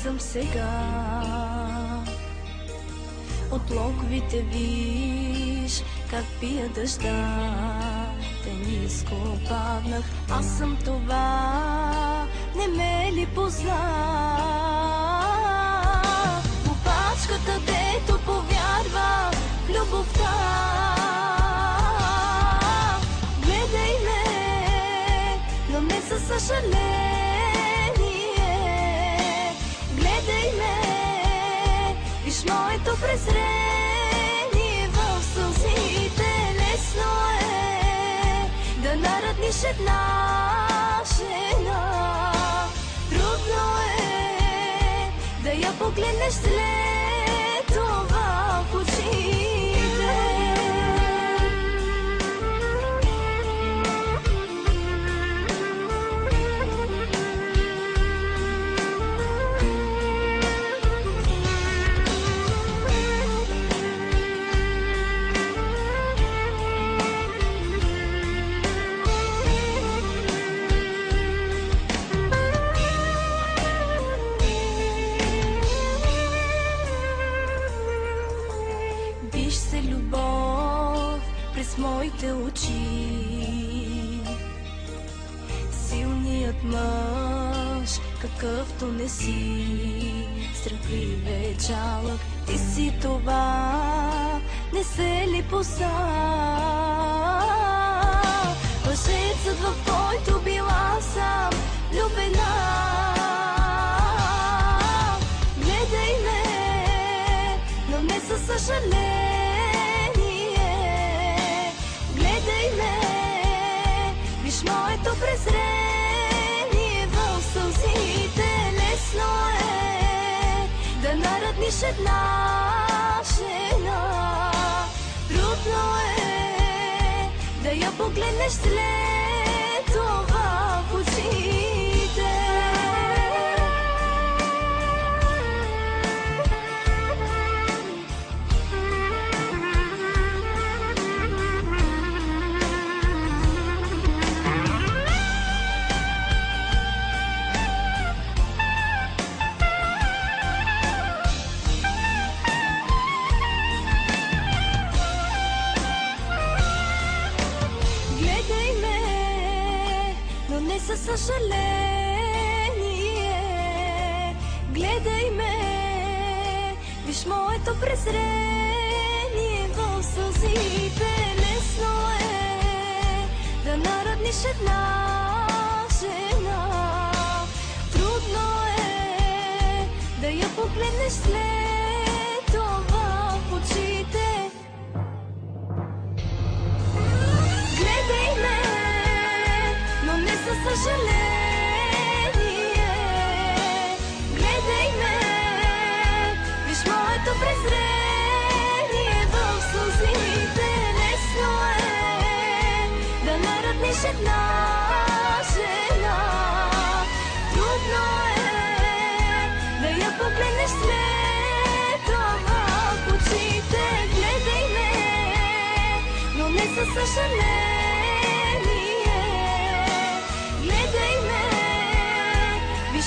съм сега. От локовите виж как пия дъжда, те ниско паднах, аз съм това, не ме ли позна? Опачката, дето повярва в любовта, гледай ме, но не със съжаление, гледай ме, виж моето презрение в сълзите. Лесно е да наредниш една жена, трудно е да я погледнеш след това в очите. Виж се любов през моите очи, силният мъж, какъвто не си, страхливе жалък, ти си това, не се ли позна? Лъжецът, в който била съм влюбена, гледай ме, но не със съжаление, гледай ме, виж моето презрение в сълзите. Лесно е да наредниш една жена, трудно е да я погледнеш след това в очите. Не със съжаление, гледай ме, виж моето презрение в сълзите. Лесно е да наредниш една жена, трудно е да я погледнеш след това в очите. Гледай ме, но не със съжаление, гледай ме, виж моето презрение в сълзите. Лесно е да наредниш една жена, трудно е да я погледнеш след това в очите. Гледай ме, но не със съжаление,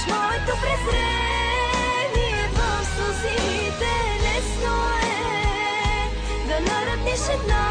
моето презрение в сълзите. Лесно е да наредниш една